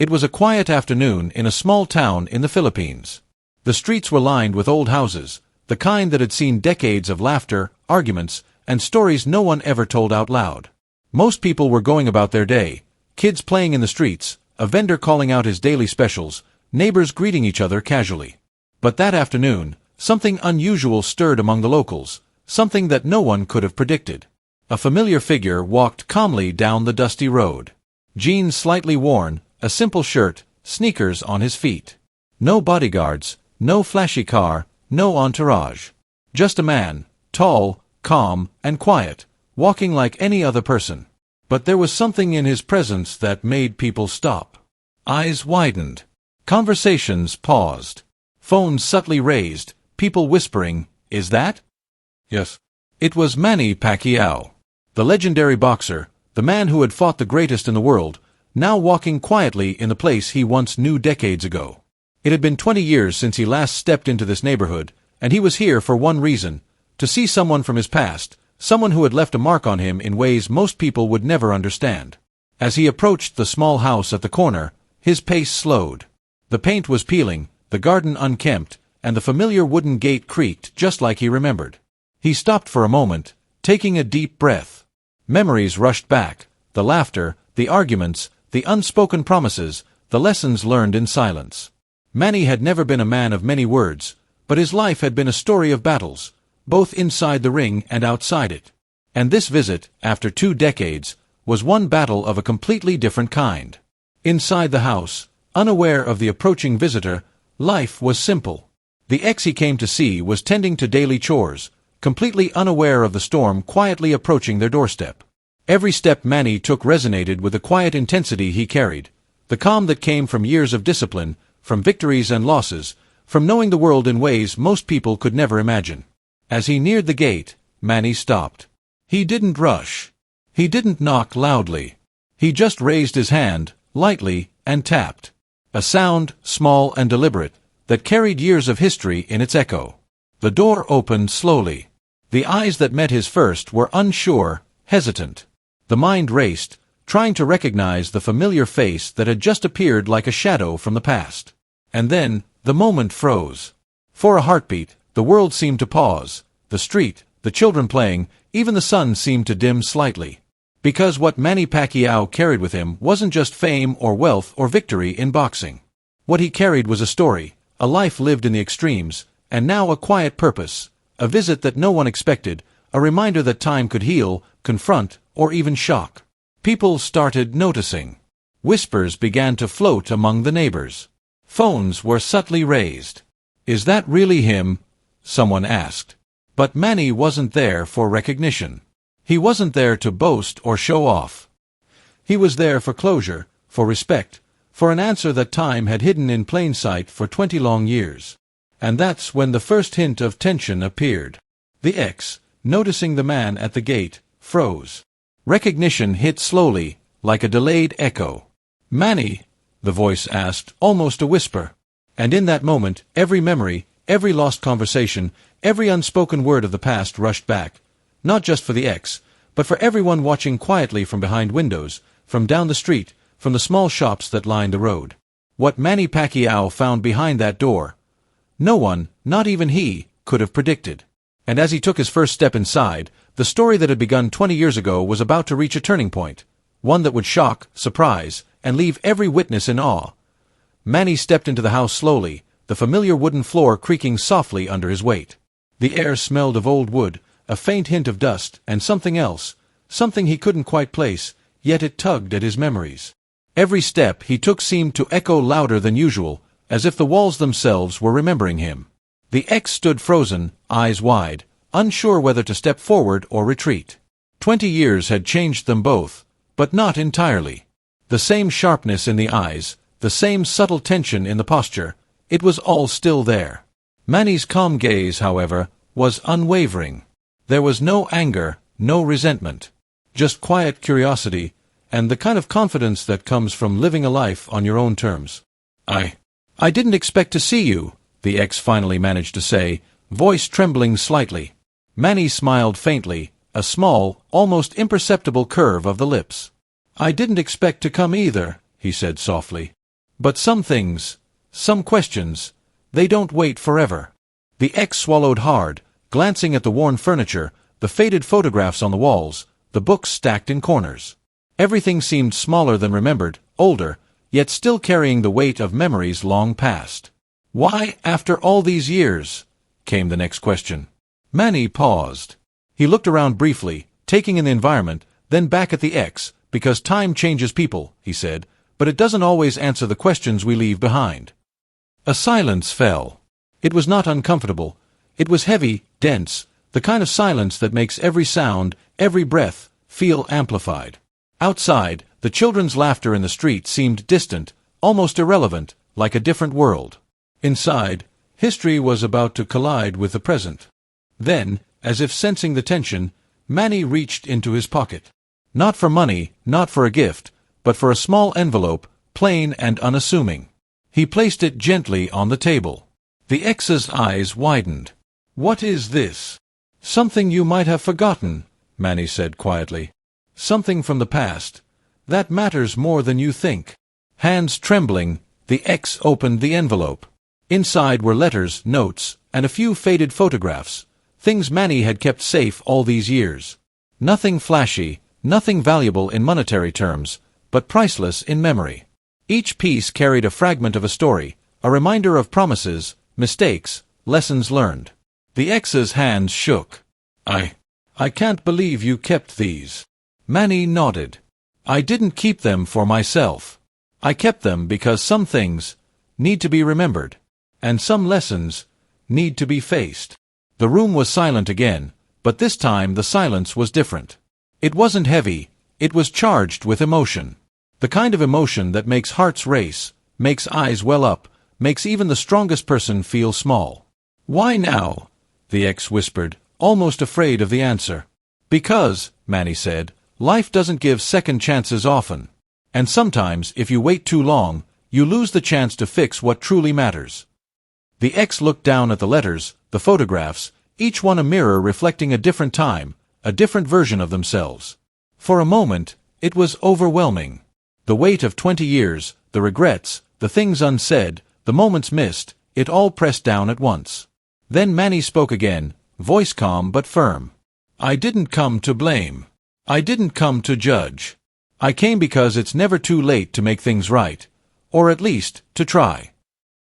It was a quiet afternoon in a small town in the Philippines. The streets were lined with old houses, the kind that had seen decades of laughter, arguments, and stories no one ever told out loud. Most people were going about their day, kids playing in the streets, a vendor calling out his daily specials, neighbors greeting each other casually. But that afternoon, something unusual stirred among the locals, something that no one could have predicted. A familiar figure walked calmly down the dusty road. Jeans slightly worn, a simple shirt, sneakers on his feet. No bodyguards, no flashy car, no entourage. Just a man, tall, calm, and quiet, walking like any other person. But there was something in his presence that made people stop. Eyes widened. Conversations paused. Phones subtly raised, people whispering, "Is that?" Yes. It was Manny Pacquiao. The legendary boxer, the man who had fought the greatest in the world, now walking quietly in the place he once knew decades ago. It had been 20 years since he last stepped into this neighborhood, and he was here for one reason: to see someone from his past, someone who had left a mark on him in ways most people would never understand. As he approached the small house at the corner, his pace slowed. The paint was peeling, the garden unkempt, and the familiar wooden gate creaked just like he remembered. He stopped for a moment, taking a deep breath. Memories rushed back, the laughter, the arguments, the unspoken promises, the lessons learned in silence. Manny had never been a man of many words, but his life had been a story of battles, both inside the ring and outside it. And this visit, after 2 decades, was one battle of a completely different kind. Inside the house, unaware of the approaching visitor, life was simple. The ex he came to see was tending to daily chores, completely unaware of the storm quietly approaching their doorstep. Every step Manny took resonated with the quiet intensity he carried, the calm that came from years of discipline, from victories and losses, from knowing the world in ways most people could never imagine. As he neared the gate, Manny stopped. He didn't rush. He didn't knock loudly. He just raised his hand, lightly, and tapped. A sound, small and deliberate, that carried years of history in its echo. The door opened slowly. The eyes that met his first were unsure, hesitant. The mind raced, trying to recognize the familiar face that had just appeared like a shadow from the past. And then, the moment froze. For a heartbeat, the world seemed to pause. The street, the children playing, even the sun seemed to dim slightly. Because what Manny Pacquiao carried with him wasn't just fame or wealth or victory in boxing. What he carried was a story, a life lived in the extremes, and now a quiet purpose, a visit that no one expected, a reminder that time could heal, confront, or even shock. People started noticing. Whispers began to float among the neighbors. Phones were subtly raised. "Is that really him?" someone asked. But Manny wasn't there for recognition. He wasn't there to boast or show off. He was there for closure, for respect, for an answer that time had hidden in plain sight for 20 long years. And that's when the first hint of tension appeared. The ex, noticing the man at the gate, froze. Recognition hit slowly, like a delayed echo. "Manny?" the voice asked, almost a whisper. And in that moment, every memory, every lost conversation, every unspoken word of the past rushed back, not just for the ex, but for everyone watching quietly from behind windows, from down the street, from the small shops that lined the road. What Manny Pacquiao found behind that door, no one, not even he, could have predicted. And as he took his first step inside, the story that had begun 20 years ago was about to reach a turning point, one that would shock, surprise, and leave every witness in awe. Manny stepped into the house slowly, the familiar wooden floor creaking softly under his weight. The air smelled of old wood, a faint hint of dust, and something else, something he couldn't quite place, yet it tugged at his memories. Every step he took seemed to echo louder than usual, as if the walls themselves were remembering him. The ex stood frozen, eyes wide, unsure whether to step forward or retreat. 20 years had changed them both, but not entirely. The same sharpness in the eyes, the same subtle tension in the posture, it was all still there. Manny's calm gaze, however, was unwavering. There was no anger, no resentment, just quiet curiosity, and the kind of confidence that comes from living a life on your own terms. I didn't expect to see you," the ex finally managed to say, voice trembling slightly. Manny smiled faintly, a small, almost imperceptible curve of the lips. "I didn't expect to come either," he said softly. But some things, some questions, they don't wait forever. The X swallowed hard, glancing at the worn furniture, the faded photographs on the walls, the books stacked in corners. Everything seemed smaller than remembered, older, yet still carrying the weight of memories long past. Why, after all these years? Came the next question. Manny paused. He looked around briefly, taking in the environment, then back at the X, because time changes people, he said, but it doesn't always answer the questions we leave behind. A silence fell. It was not uncomfortable. It was heavy, dense, the kind of silence that makes every sound, every breath, feel amplified. Outside, the children's laughter in the street seemed distant, almost irrelevant, like a different world. Inside, history was about to collide with the present. Then, as if sensing the tension, Manny reached into his pocket. Not for money, not for a gift, but for a small envelope, plain and unassuming. He placed it gently on the table. The X's eyes widened. "What is this?" "Something you might have forgotten," Manny said quietly. "Something from the past. That matters more than you think." Hands trembling, the X opened the envelope. Inside were letters, notes, and a few faded photographs, things Manny had kept safe all these years. Nothing flashy, nothing valuable in monetary terms, but priceless in memory. Each piece carried a fragment of a story, a reminder of promises, mistakes, lessons learned. The X's hands shook. I can't believe you kept these." Manny nodded. "I didn't keep them for myself. I kept them because some things need to be remembered, and some lessons need to be faced." The room was silent again, but this time the silence was different. It wasn't heavy, it was charged with emotion. The kind of emotion that makes hearts race, makes eyes well up, makes even the strongest person feel small. "Why now?" the X whispered, almost afraid of the answer. "Because," Manny said, "life doesn't give second chances often. And sometimes, if you wait too long, you lose the chance to fix what truly matters." The X looked down at the letters, the photographs, each one a mirror reflecting a different time, a different version of themselves. For a moment, it was overwhelming. The weight of 20 years, the regrets, the things unsaid, the moments missed, it all pressed down at once. Then Manny spoke again, voice calm but firm. "I didn't come to blame. I didn't come to judge. I came because it's never too late to make things right, or at least, to try."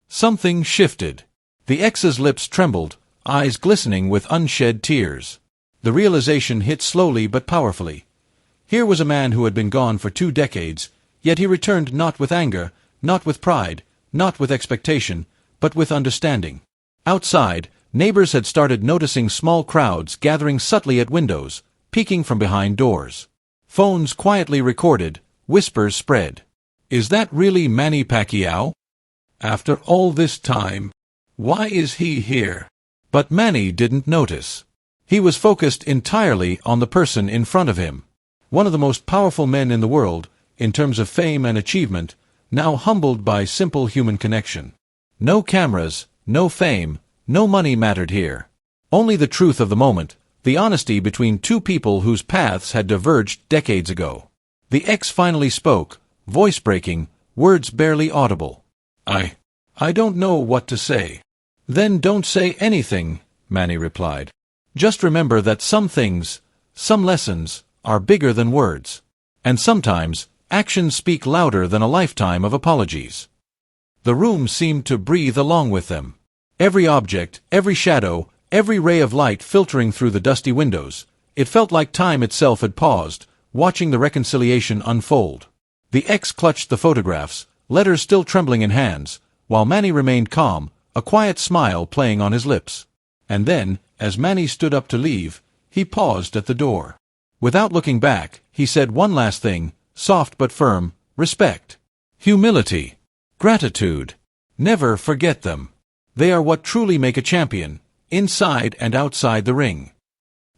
Something shifted. The X's lips trembled, eyes glistening with unshed tears. The realization hit slowly but powerfully. Here was a man who had been gone for 2 decades, yet he returned not with anger, not with pride, not with expectation, but with understanding. Outside, neighbors had started noticing small crowds gathering subtly at windows, peeking from behind doors. Phones quietly recorded, whispers spread. "Is that really Manny Pacquiao? After all this time, why is he here?" But Manny didn't notice. He was focused entirely on the person in front of him. One of the most powerful men in the world, in terms of fame and achievement, now humbled by simple human connection. No cameras, no fame, no money mattered here. Only the truth of the moment, the honesty between two people whose paths had diverged decades ago. The X finally spoke, voice breaking, words barely audible. I don't know what to say." "Then don't say anything," Manny replied. "Just remember that some things, some lessons, are bigger than words. And sometimes, actions speak louder than a lifetime of apologies." The room seemed to breathe along with them. Every object, every shadow, every ray of light filtering through the dusty windows, it felt like time itself had paused, watching the reconciliation unfold. The X clutched the photographs, letters still trembling in hands, while Manny remained calm, a quiet smile playing on his lips. And then, as Manny stood up to leave, he paused at the door. Without looking back, he said one last thing, soft but firm: respect, humility, gratitude. Never forget them. They are what truly make a champion, inside and outside the ring.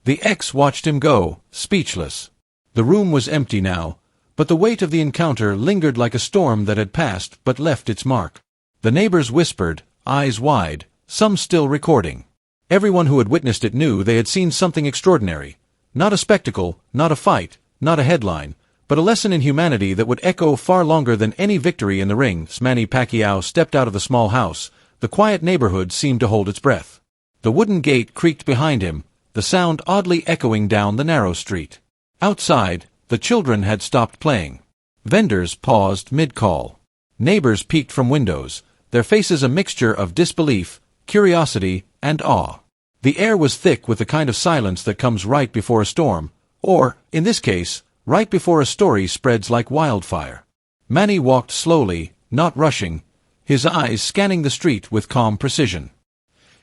The X watched him go, speechless. The room was empty now, but the weight of the encounter lingered like a storm that had passed but left its mark. The neighbors whispered, eyes wide, some still recording. Everyone who had witnessed it knew they had seen something extraordinary. Not a spectacle, not a fight, not a headline, but a lesson in humanity that would echo far longer than any victory in the ring. As Manny Pacquiao stepped out of the small house, the quiet neighborhood seemed to hold its breath. The wooden gate creaked behind him, the sound oddly echoing down the narrow street. Outside, the children had stopped playing. Vendors paused mid-call. Neighbors peeked from windows, their faces a mixture of disbelief, curiosity, and awe. The air was thick with the kind of silence that comes right before a storm, or, in this case, right before a story spreads like wildfire. Manny walked slowly, not rushing, his eyes scanning the street with calm precision.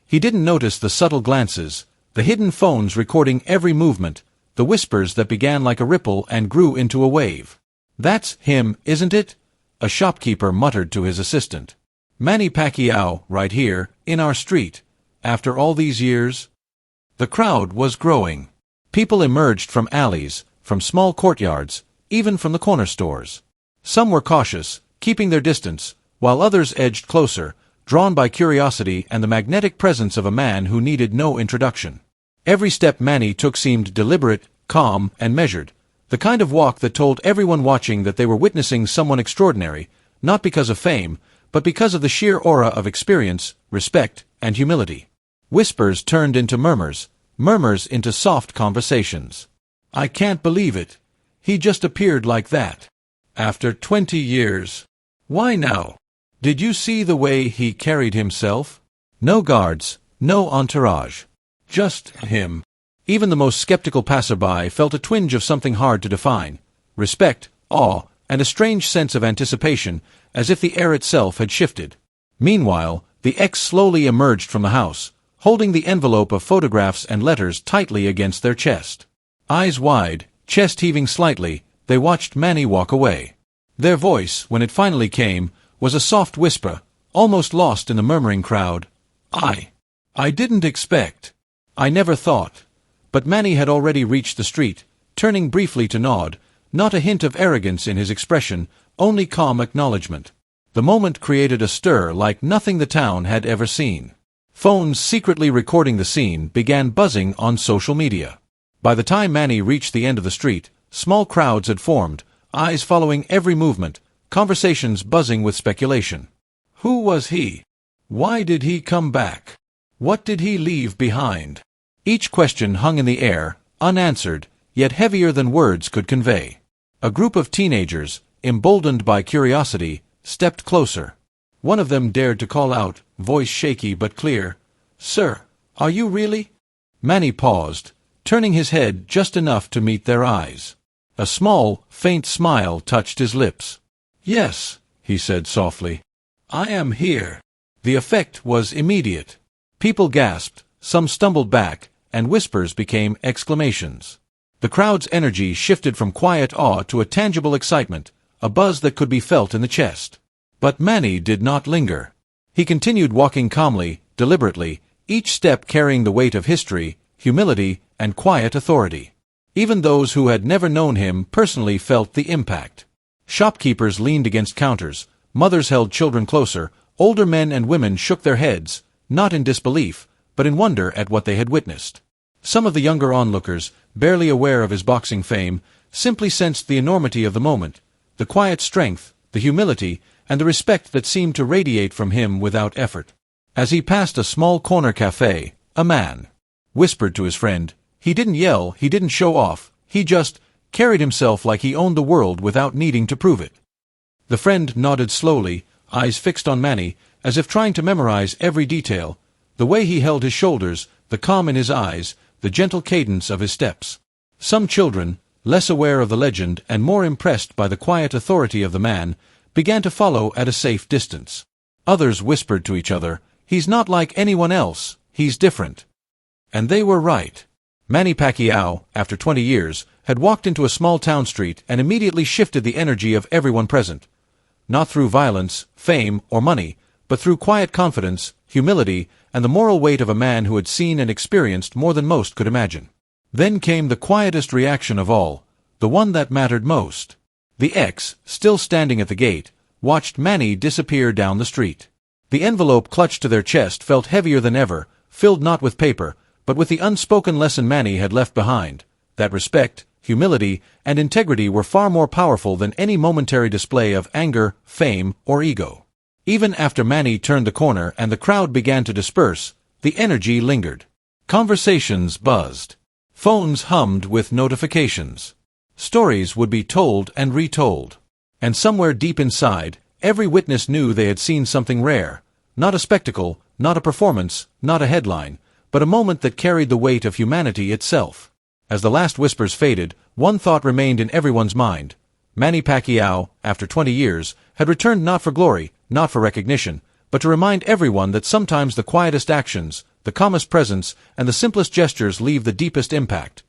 He didn't notice the subtle glances, the hidden phones recording every movement, the whispers that began like a ripple and grew into a wave. "That's him, isn't it?" a shopkeeper muttered to his assistant. "Manny Pacquiao, right here, in our street. After all these years?" The crowd was growing. People emerged from alleys, from small courtyards, even from the corner stores. Some were cautious, keeping their distance, while others edged closer, drawn by curiosity and the magnetic presence of a man who needed no introduction. Every step Manny took seemed deliberate, calm, and measured, the kind of walk that told everyone watching that they were witnessing someone extraordinary, not because of fame, but because of the sheer aura of experience, respect, and humility. Whispers turned into murmurs, murmurs into soft conversations. "I can't believe it. He just appeared like that. After 20 years. Why now? Did you see the way he carried himself? No guards, no entourage. Just him." Even the most skeptical passerby felt a twinge of something hard to define. Respect, awe, and a strange sense of anticipation, as if the air itself had shifted. Meanwhile, the ex slowly emerged from the house, holding the envelope of photographs and letters tightly against their chest. Eyes wide, chest heaving slightly, they watched Manny walk away. Their voice, when it finally came, was a soft whisper, almost lost in the murmuring crowd. I didn't expect. I never thought." But Manny had already reached the street, turning briefly to nod, not a hint of arrogance in his expression, only calm acknowledgement. The moment created a stir like nothing the town had ever seen. Phones secretly recording the scene began buzzing on social media. By the time Manny reached the end of the street, small crowds had formed, eyes following every movement, conversations buzzing with speculation. Who was he? Why did he come back? What did he leave behind? Each question hung in the air, unanswered, yet heavier than words could convey. A group of teenagers, emboldened by curiosity, stepped closer. One of them dared to call out, voice shaky but clear, "Sir, are you really?" Manny paused, turning his head just enough to meet their eyes. A small, faint smile touched his lips. "Yes," he said softly. "I am here." The effect was immediate. People gasped, some stumbled back, and whispers became exclamations. The crowd's energy shifted from quiet awe to a tangible excitement, a buzz that could be felt in the chest. But Manny did not linger. He continued walking calmly, deliberately, each step carrying the weight of history, humility, and quiet authority. Even those who had never known him personally felt the impact. Shopkeepers leaned against counters, mothers held children closer, older men and women shook their heads, not in disbelief, but in wonder at what they had witnessed. Some of the younger onlookers, barely aware of his boxing fame, simply sensed the enormity of the moment, the quiet strength, the humility, and the respect that seemed to radiate from him without effort. As he passed a small corner cafe, a man whispered to his friend. He didn't yell, he didn't show off, he just carried himself like he owned the world without needing to prove it. The friend nodded slowly, eyes fixed on Manny, as if trying to memorize every detail, the way he held his shoulders, the calm in his eyes, the gentle cadence of his steps. Some children, less aware of the legend and more impressed by the quiet authority of the man, began to follow at a safe distance. Others whispered to each other, "He's not like anyone else, he's different." And they were right. Manny Pacquiao, after 20 years, had walked into a small town street and immediately shifted the energy of everyone present. Not through violence, fame, or money, but through quiet confidence, humility, and the moral weight of a man who had seen and experienced more than most could imagine. Then came the quietest reaction of all, the one that mattered most. The ex, still standing at the gate, watched Manny disappear down the street. The envelope clutched to their chest felt heavier than ever, filled not with paper, but with the unspoken lesson Manny had left behind, that respect, humility, and integrity were far more powerful than any momentary display of anger, fame, or ego. Even after Manny turned the corner and the crowd began to disperse, the energy lingered. Conversations buzzed. Phones hummed with notifications. Stories would be told and retold. And somewhere deep inside, every witness knew they had seen something rare. Not a spectacle, not a performance, not a headline, but a moment that carried the weight of humanity itself. As the last whispers faded, one thought remained in everyone's mind. Manny Pacquiao, after 20 years, had returned not for glory, not for recognition, but to remind everyone that sometimes the quietest actions, the calmest presence, and the simplest gestures leave the deepest impact.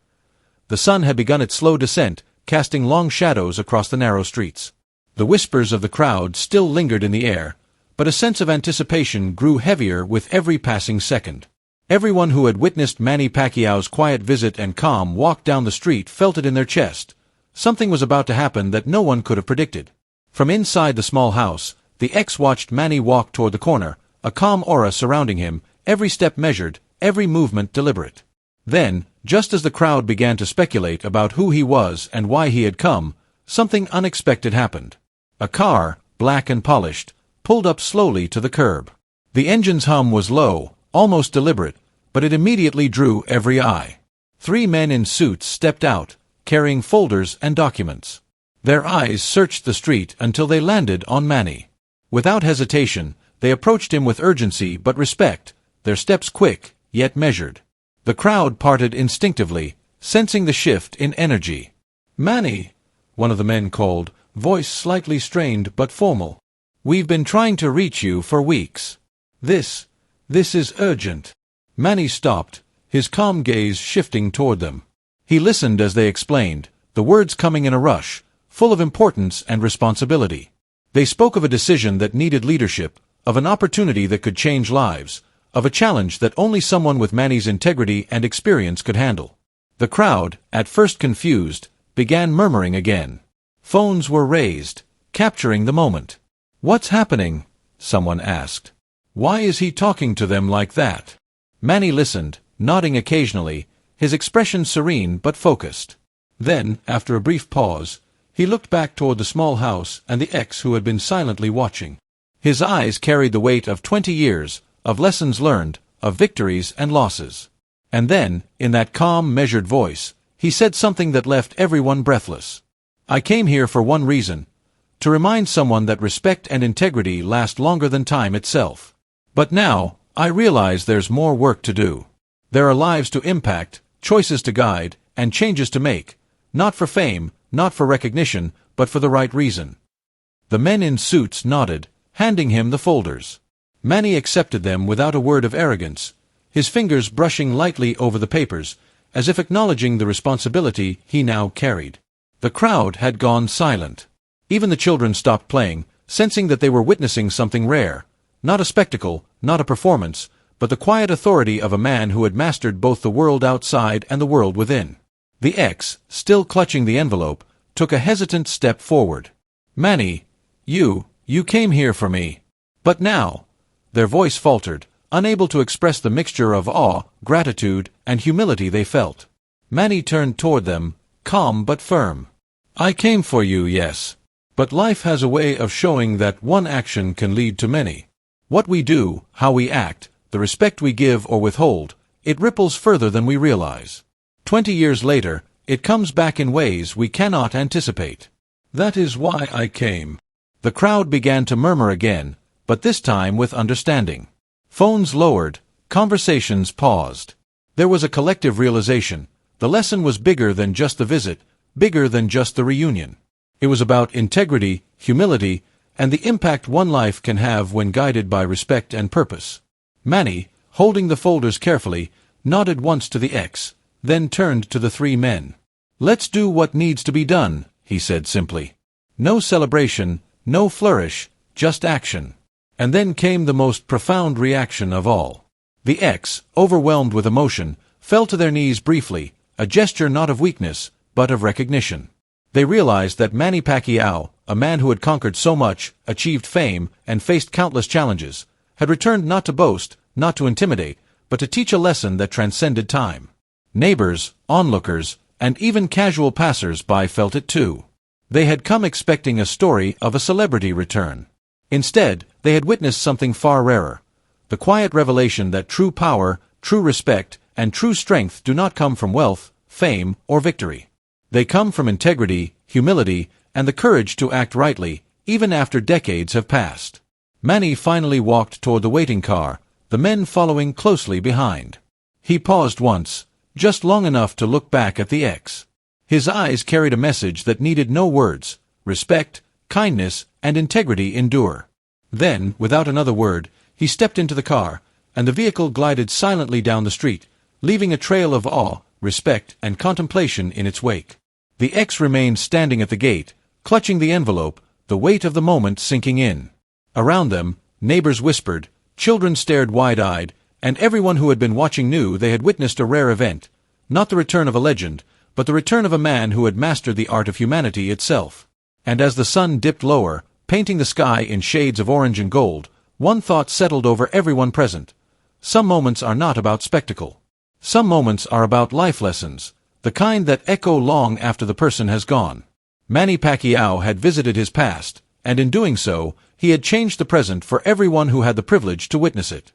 The sun had begun its slow descent, casting long shadows across the narrow streets. The whispers of the crowd still lingered in the air, but a sense of anticipation grew heavier with every passing second. Everyone who had witnessed Manny Pacquiao's quiet visit and calm walk down the street felt it in their chest. Something was about to happen that no one could have predicted. From inside the small house, the ex watched Manny walk toward the corner, a calm aura surrounding him, every step measured, every movement deliberate. Then, just as the crowd began to speculate about who he was and why he had come, something unexpected happened. A car, black and polished, pulled up slowly to the curb. The engine's hum was low, almost deliberate, but it immediately drew every eye. 3 men in suits stepped out, carrying folders and documents. Their eyes searched the street until they landed on Manny. Without hesitation, they approached him with urgency but respect, their steps quick, yet measured. The crowd parted instinctively, sensing the shift in energy. "Manny," one of the men called, voice slightly strained but formal. "We've been trying to reach you for weeks. This is urgent." Manny stopped, his calm gaze shifting toward them. He listened as they explained, the words coming in a rush, full of importance and responsibility. They spoke of a decision that needed leadership, of an opportunity that could change lives, of a challenge that only someone with Manny's integrity and experience could handle. The crowd, at first confused, began murmuring again. Phones were raised, capturing the moment. "What's happening?" someone asked. "Why is he talking to them like that?" Manny listened, nodding occasionally, his expression serene but focused. Then, after a brief pause, he looked back toward the small house and the ex who had been silently watching. His eyes carried the weight of 20 years, of lessons learned, of victories and losses. And then, in that calm, measured voice, he said something that left everyone breathless. "I came here for one reason, to remind someone that respect and integrity last longer than time itself. But now, I realize there's more work to do. There are lives to impact, choices to guide, and changes to make, not for fame, not for recognition, but for the right reason." The men in suits nodded, handing him the folders. Manny accepted them without a word of arrogance, his fingers brushing lightly over the papers, as if acknowledging the responsibility he now carried. The crowd had gone silent. Even the children stopped playing, sensing that they were witnessing something rare. Not a spectacle, not a performance, but the quiet authority of a man who had mastered both the world outside and the world within. The ex, still clutching the envelope, took a hesitant step forward. "Manny, you came here for me. But now—" Their voice faltered, unable to express the mixture of awe, gratitude, and humility they felt. Manny turned toward them, calm but firm. "I came for you, yes. But life has a way of showing that one action can lead to many. What we do, how we act, the respect we give or withhold, it ripples further than we realize. 20 years later, it comes back in ways we cannot anticipate. That is why I came." The crowd began to murmur again, but this time with understanding. Phones lowered, conversations paused. There was a collective realization. The lesson was bigger than just the visit, bigger than just the reunion. It was about integrity, humility, and the impact one life can have when guided by respect and purpose. Manny, holding the folders carefully, nodded once to the ex, then turned to the 3 men. "Let's do what needs to be done," he said simply. No celebration, no flourish, just action. And then came the most profound reaction of all. The ex, overwhelmed with emotion, fell to their knees briefly, a gesture not of weakness, but of recognition. They realized that Manny Pacquiao, a man who had conquered so much, achieved fame, and faced countless challenges, had returned not to boast, not to intimidate, but to teach a lesson that transcended time. Neighbors, onlookers, and even casual passers-by felt it too. They had come expecting a story of a celebrity return. Instead, they had witnessed something far rarer: the quiet revelation that true power, true respect, and true strength do not come from wealth, fame, or victory. They come from integrity, humility, and the courage to act rightly, even after decades have passed. Manny finally walked toward the waiting car, the men following closely behind. He paused once, just long enough to look back at the ex. His eyes carried a message that needed no words: respect, kindness, and integrity endure. Then, without another word, he stepped into the car, and the vehicle glided silently down the street, leaving a trail of awe, respect, and contemplation in its wake. The ex remained standing at the gate, clutching the envelope, the weight of the moment sinking in. Around them, neighbors whispered, children stared wide-eyed, and everyone who had been watching knew they had witnessed a rare event: not the return of a legend, but the return of a man who had mastered the art of humanity itself. And as the sun dipped lower, painting the sky in shades of orange and gold, one thought settled over everyone present. Some moments are not about spectacle. Some moments are about life lessons, the kind that echo long after the person has gone. Manny Pacquiao had visited his past, and in doing so, he had changed the present for everyone who had the privilege to witness it.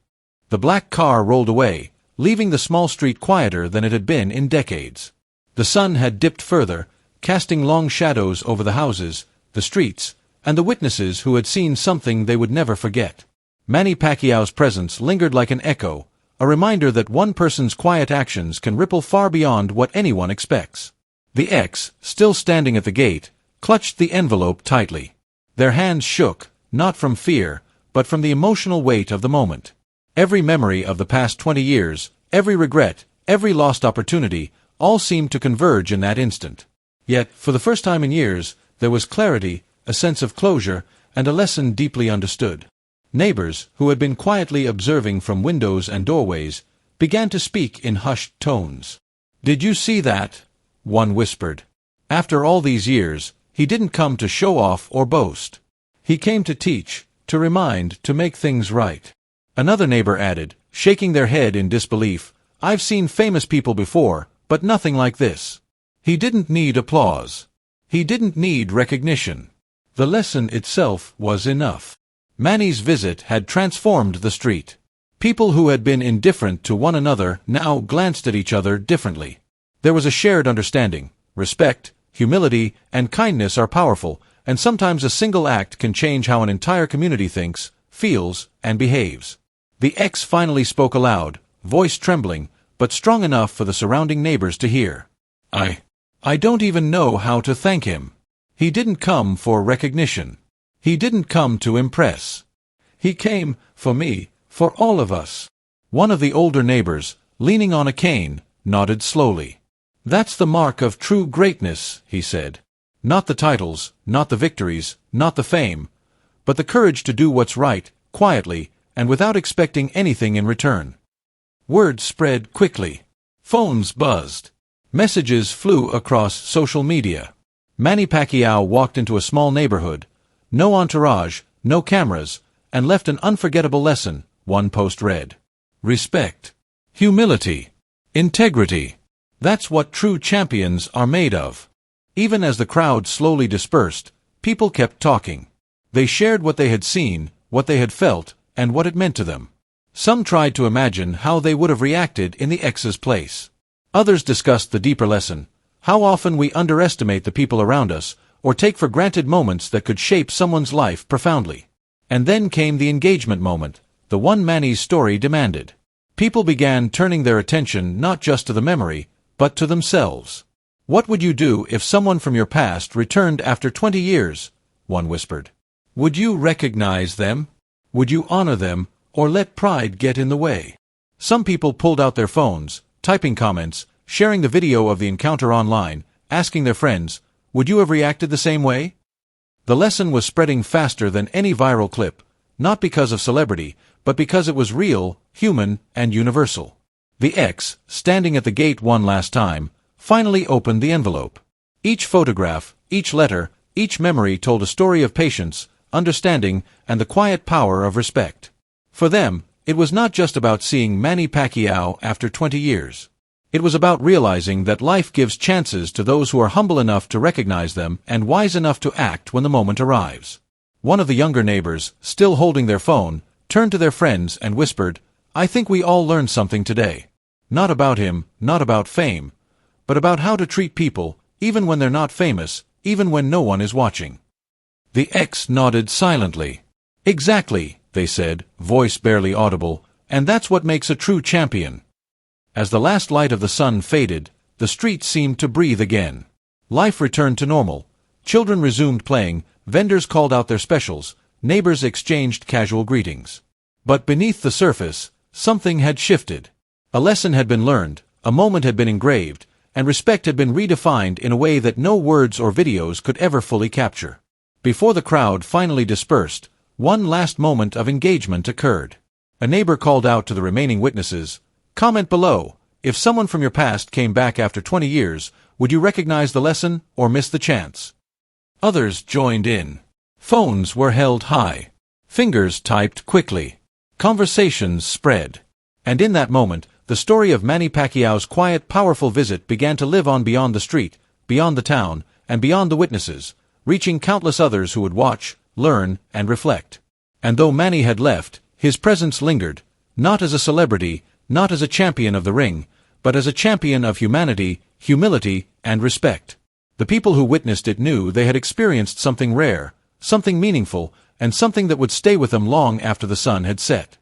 The black car rolled away, leaving the small street quieter than it had been in decades. The sun had dipped further, casting long shadows over the houses, the streets, and the witnesses who had seen something they would never forget. Manny Pacquiao's presence lingered like an echo, a reminder that one person's quiet actions can ripple far beyond what anyone expects. The ex, still standing at the gate, clutched the envelope tightly. Their hands shook, not from fear, but from the emotional weight of the moment. Every memory of the past 20 years, every regret, every lost opportunity, all seemed to converge in that instant. Yet, for the first time in years, there was clarity, a sense of closure, and a lesson deeply understood. Neighbors, who had been quietly observing from windows and doorways, began to speak in hushed tones. "Did you see that?" one whispered. "After all these years, he didn't come to show off or boast. He came to teach, to remind, to make things right." Another neighbor added, shaking their head in disbelief, "I've seen famous people before, but nothing like this. He didn't need applause. He didn't need recognition. The lesson itself was enough." Manny's visit had transformed the street. People who had been indifferent to one another now glanced at each other differently. There was a shared understanding: respect, humility, and kindness are powerful, and sometimes a single act can change how an entire community thinks, feels, and behaves. The ex finally spoke aloud, voice trembling, but strong enough for the surrounding neighbors to hear. I don't even know how to thank him. He didn't come for recognition. He didn't come to impress. He came for me, for all of us." One of the older neighbors, leaning on a cane, nodded slowly. "That's the mark of true greatness," he said. "Not the titles, not the victories, not the fame, but the courage to do what's right, quietly, and without expecting anything in return." Word spread quickly. Phones buzzed. Messages flew across social media. Manny Pacquiao walked into a small neighborhood. No entourage, no cameras, and left an unforgettable lesson, one post read. Respect. Humility. Integrity. That's what true champions are made of. Even as the crowd slowly dispersed, people kept talking. They shared what they had seen, what they had felt, and what it meant to them. Some tried to imagine how they would have reacted in the ex's place. Others discussed the deeper lesson: how often we underestimate the people around us, or take for granted moments that could shape someone's life profoundly. And then came the engagement moment, the one Manny's story demanded. People began turning their attention not just to the memory, but to themselves. "What would you do if someone from your past returned after 20 years?" one whispered. "Would you recognize them? Would you honor them, or let pride get in the way?" Some people pulled out their phones, typing comments, sharing the video of the encounter online, asking their friends, "Would you have reacted the same way?" The lesson was spreading faster than any viral clip, not because of celebrity, but because it was real, human, and universal. The ex, standing at the gate one last time, finally opened the envelope. Each photograph, each letter, each memory told a story of patience, understanding, and the quiet power of respect. For them, it was not just about seeing Manny Pacquiao after 20 years. It was about realizing that life gives chances to those who are humble enough to recognize them and wise enough to act when the moment arrives. One of the younger neighbors, still holding their phone, turned to their friends and whispered, "I think we all learned something today. Not about him, not about fame, but about how to treat people, even when they're not famous, even when no one is watching." The ex nodded silently. "Exactly," they said, voice barely audible, "and that's what makes a true champion." As the last light of the sun faded, the street seemed to breathe again. Life returned to normal. Children resumed playing, vendors called out their specials, neighbors exchanged casual greetings. But beneath the surface, something had shifted. A lesson had been learned, a moment had been engraved, and respect had been redefined in a way that no words or videos could ever fully capture. Before the crowd finally dispersed, one last moment of engagement occurred. A neighbor called out to the remaining witnesses, "Comment below. If someone from your past came back after 20 years, would you recognize the lesson or miss the chance?" Others joined in. Phones were held high. Fingers typed quickly. Conversations spread. And in that moment, the story of Manny Pacquiao's quiet, powerful visit began to live on beyond the street, beyond the town, and beyond the witnesses, reaching countless others who would watch, learn, and reflect. And though Manny had left, his presence lingered, not as a celebrity, not as a champion of the ring, but as a champion of humanity, humility, and respect. The people who witnessed it knew they had experienced something rare, something meaningful, and something that would stay with them long after the sun had set.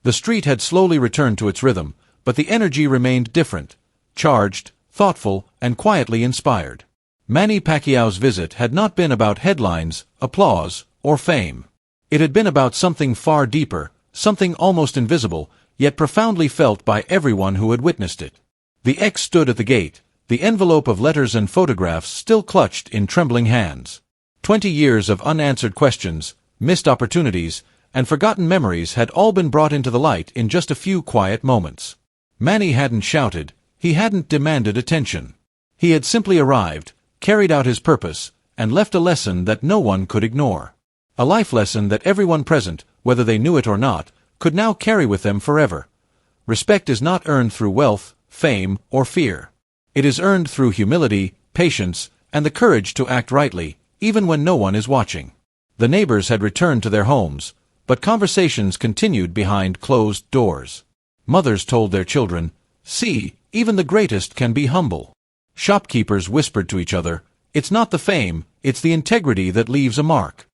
The street had slowly returned to its rhythm, but the energy remained different, charged, thoughtful, and quietly inspired. Manny Pacquiao's visit had not been about headlines, applause, or fame. It had been about something far deeper, something almost invisible, yet profoundly felt by everyone who had witnessed it. The ex stood at the gate, the envelope of letters and photographs still clutched in trembling hands. 20 years of unanswered questions, missed opportunities, and forgotten memories had all been brought into the light in just a few quiet moments. Manny hadn't shouted, he hadn't demanded attention. He had simply arrived, carried out his purpose, and left a lesson that no one could ignore. A life lesson that everyone present, whether they knew it or not, could now carry with them forever. Respect is not earned through wealth, fame, or fear. It is earned through humility, patience, and the courage to act rightly, even when no one is watching. The neighbors had returned to their homes, but conversations continued behind closed doors. Mothers told their children, "See, even the greatest can be humble." Shopkeepers whispered to each other, "It's not the fame, it's the integrity that leaves a mark."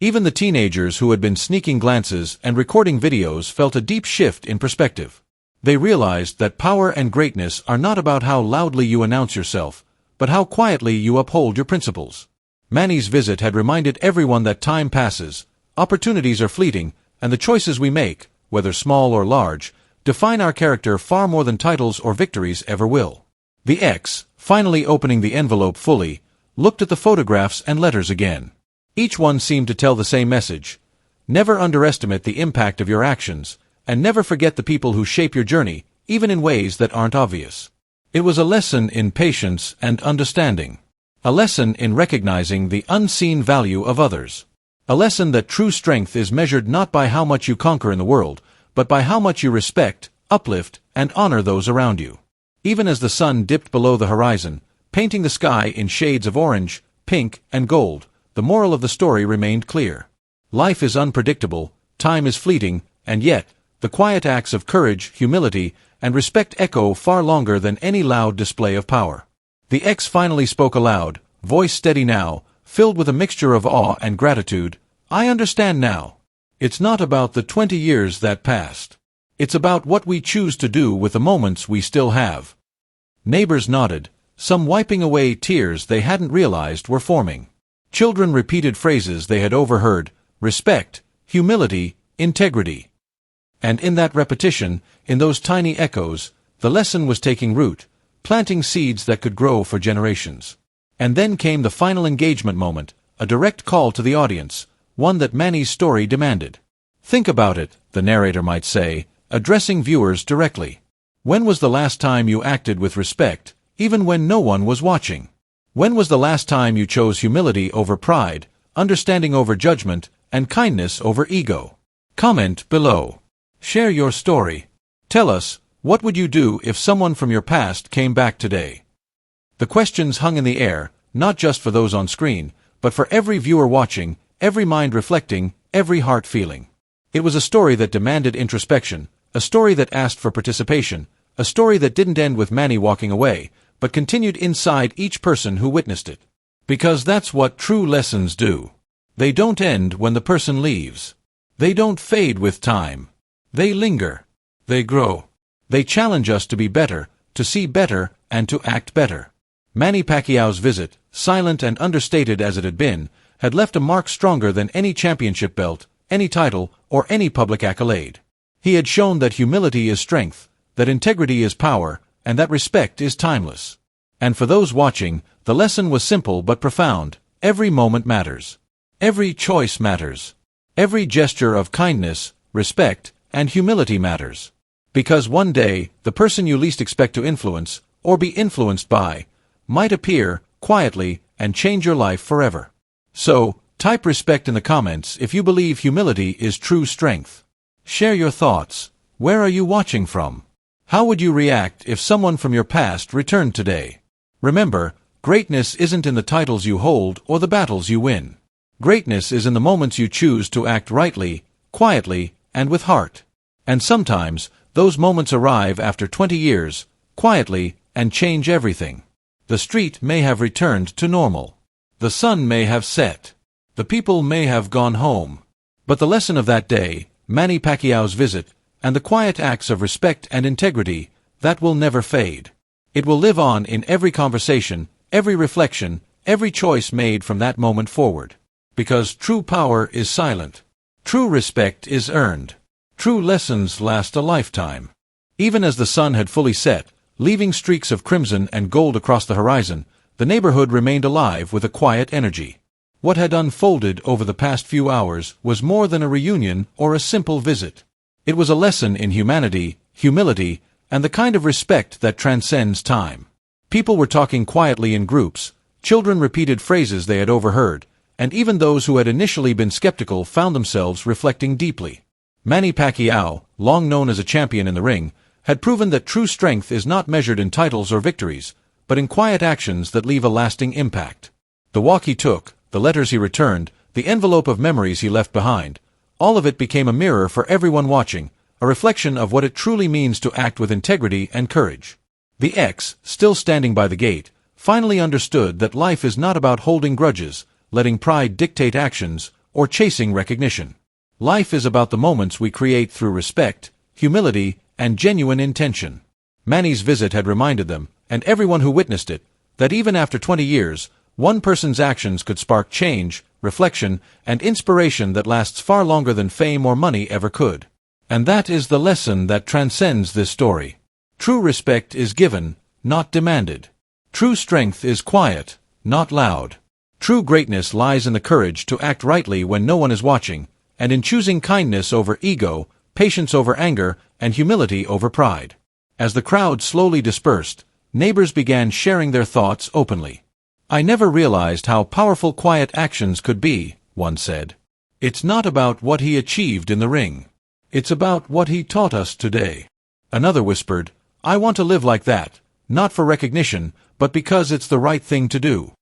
Even the teenagers who had been sneaking glances and recording videos felt a deep shift in perspective. They realized that power and greatness are not about how loudly you announce yourself, but how quietly you uphold your principles. Manny's visit had reminded everyone that time passes, opportunities are fleeting, and the choices we make, whether small or large, define our character far more than titles or victories ever will. The ex, finally opening the envelope fully, looked at the photographs and letters again. Each one seemed to tell the same message. Never underestimate the impact of your actions, and never forget the people who shape your journey, even in ways that aren't obvious. It was a lesson in patience and understanding. A lesson in recognizing the unseen value of others. A lesson that true strength is measured not by how much you conquer in the world, but by how much you respect, uplift, and honor those around you. Even as the sun dipped below the horizon, painting the sky in shades of orange, pink, and gold, the moral of the story remained clear. Life is unpredictable, time is fleeting, and yet, the quiet acts of courage, humility, and respect echo far longer than any loud display of power. The ex finally spoke aloud, voice steady now, filled with a mixture of awe and gratitude. "I understand now. It's not about the 20 years that passed. It's about what we choose to do with the moments we still have." Neighbors nodded, some wiping away tears they hadn't realized were forming. Children repeated phrases they had overheard: respect, humility, integrity. And in that repetition, in those tiny echoes, the lesson was taking root, planting seeds that could grow for generations. And then came the final engagement moment, a direct call to the audience, one that Manny's story demanded. "Think about it," the narrator might say, addressing viewers directly. "When was the last time you acted with respect, even when no one was watching? When was the last time you chose humility over pride, understanding over judgment, and kindness over ego?" Comment below. Share your story. Tell us, What would you do if someone from your past came back today? The questions hung in the air, not just for those on screen, but for every viewer watching, every mind reflecting, every heart feeling. It was a story that demanded introspection, a story that asked for participation, a story that didn't end with Manny walking away, but continued inside each person who witnessed it. Because that's what true lessons do. They don't end when the person leaves. They don't fade with time. They linger. They grow. They challenge us to be better, to see better, and to act better. Manny Pacquiao's visit, silent and understated as it had been, had left a mark stronger than any championship belt, any title, or any public accolade. He had shown that humility is strength, that integrity is power, and that respect is timeless. And for those watching, the lesson was simple but profound. Every moment matters. Every choice matters. Every gesture of kindness, respect, and humility matters. Because one day, the person you least expect to influence, or be influenced by, might appear, quietly, and change your life forever. So, type respect in the comments if you believe humility is true strength. Share your thoughts. Where are you watching from? How would you react if someone from your past returned today? Remember, greatness isn't in the titles you hold or the battles you win. Greatness is in the moments you choose to act rightly, quietly, and with heart. And sometimes, those moments arrive after 20 years, quietly, and change everything. The street may have returned to normal. The sun may have set. The people may have gone home. But the lesson of that day, Manny Pacquiao's visit, and the quiet acts of respect and integrity, that will never fade. It will live on in every conversation, every reflection, every choice made from that moment forward. Because true power is silent. True respect is earned. True lessons last a lifetime. Even as the sun had fully set, leaving streaks of crimson and gold across the horizon, the neighborhood remained alive with a quiet energy. What had unfolded over the past few hours was more than a reunion or a simple visit. It was a lesson in humanity, humility, and the kind of respect that transcends time. People were talking quietly in groups, children repeated phrases they had overheard, and even those who had initially been skeptical found themselves reflecting deeply. Manny Pacquiao, long known as a champion in the ring, had proven that true strength is not measured in titles or victories, but in quiet actions that leave a lasting impact. The walk he took, the letters he returned, the envelope of memories he left behind, all of it became a mirror for everyone watching, a reflection of what it truly means to act with integrity and courage. The ex, still standing by the gate, finally understood that life is not about holding grudges, letting pride dictate actions, or chasing recognition. Life is about the moments we create through respect, humility, and genuine intention. Manny's visit had reminded them, and everyone who witnessed it, that even after 20 years, one person's actions could spark change, reflection, and inspiration that lasts far longer than fame or money ever could. And that is the lesson that transcends this story. True respect is given, not demanded. True strength is quiet, not loud. True greatness lies in the courage to act rightly when no one is watching, and in choosing kindness over ego, patience over anger, and humility over pride. As the crowd slowly dispersed, neighbors began sharing their thoughts openly. "I never realized how powerful quiet actions could be," one said. "It's not about what he achieved in the ring. It's about what he taught us today." Another whispered, "I want to live like that, not for recognition, but because it's the right thing to do."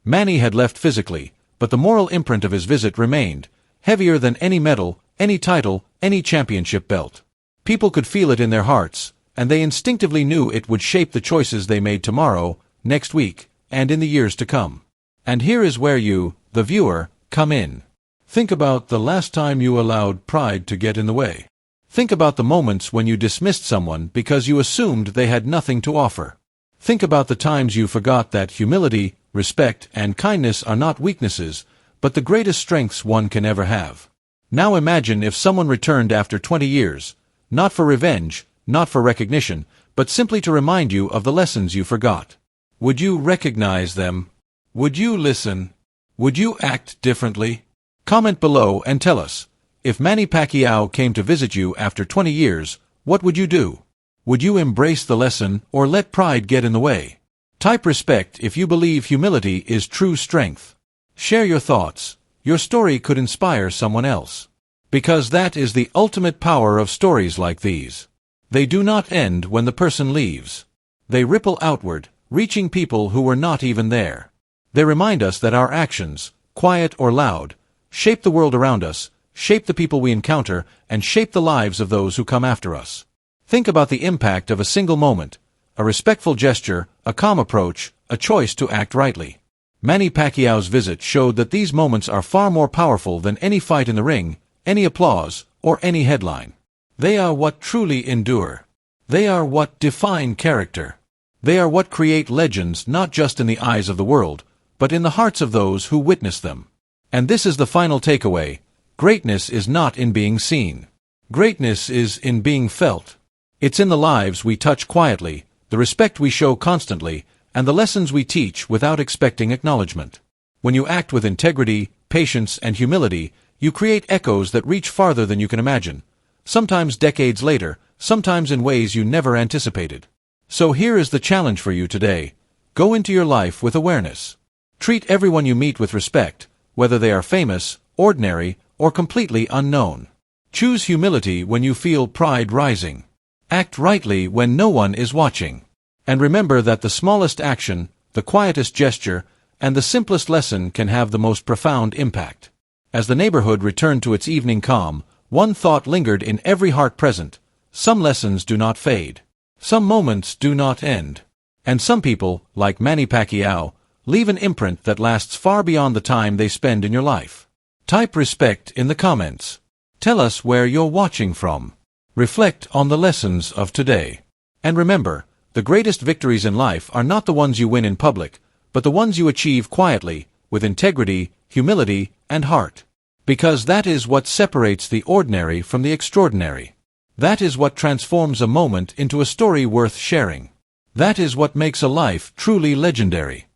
Manny had left physically, but the moral imprint of his visit remained, heavier than any medal, any title, any championship belt. People could feel it in their hearts, and they instinctively knew it would shape the choices they made tomorrow, next week, and in the years to come. And here is where you, the viewer, come in. Think about the last time you allowed pride to get in the way. Think about the moments when you dismissed someone because you assumed they had nothing to offer. Think about the times you forgot that humility, respect, and kindness are not weaknesses, but the greatest strengths one can ever have. Now imagine if someone returned after 20 years, not for revenge, not for recognition, but simply to remind you of the lessons you forgot. Would you recognize them? Would you listen? Would you act differently? Comment below and tell us, if Manny Pacquiao came to visit you after 20 years, what would you do? Would you embrace the lesson or let pride get in the way? Type respect if you believe humility is true strength. Share your thoughts. Your story could inspire someone else. Because that is the ultimate power of stories like these. They do not end when the person leaves. They ripple outward, reaching people who were not even there. They remind us that our actions, quiet or loud, shape the world around us, shape the people we encounter, and shape the lives of those who come after us. Think about the impact of a single moment, a respectful gesture, a calm approach, a choice to act rightly. Manny Pacquiao's visit showed that these moments are far more powerful than any fight in the ring, any applause, or any headline. They are what truly endure. They are what define character. They are what create legends not just in the eyes of the world, but in the hearts of those who witness them. And this is the final takeaway. Greatness is not in being seen. Greatness is in being felt. It's in the lives we touch quietly, the respect we show constantly, and the lessons we teach without expecting acknowledgement. When you act with integrity, patience, and humility, you create echoes that reach farther than you can imagine, sometimes decades later, sometimes in ways you never anticipated. So here is the challenge for you today. Go into your life with awareness. Treat everyone you meet with respect, whether they are famous, ordinary, or completely unknown. Choose humility when you feel pride rising. Act rightly when no one is watching. And remember that the smallest action, the quietest gesture, and the simplest lesson can have the most profound impact. As the neighborhood returned to its evening calm, one thought lingered in every heart present. Some lessons do not fade. Some moments do not end. And some people, like Manny Pacquiao, leave an imprint that lasts far beyond the time they spend in your life. Type respect in the comments. Tell us where you're watching from. Reflect on the lessons of today. And remember, the greatest victories in life are not the ones you win in public, but the ones you achieve quietly, with integrity, humility, and heart. Because that is what separates the ordinary from the extraordinary. That is what transforms a moment into a story worth sharing. That is what makes a life truly legendary.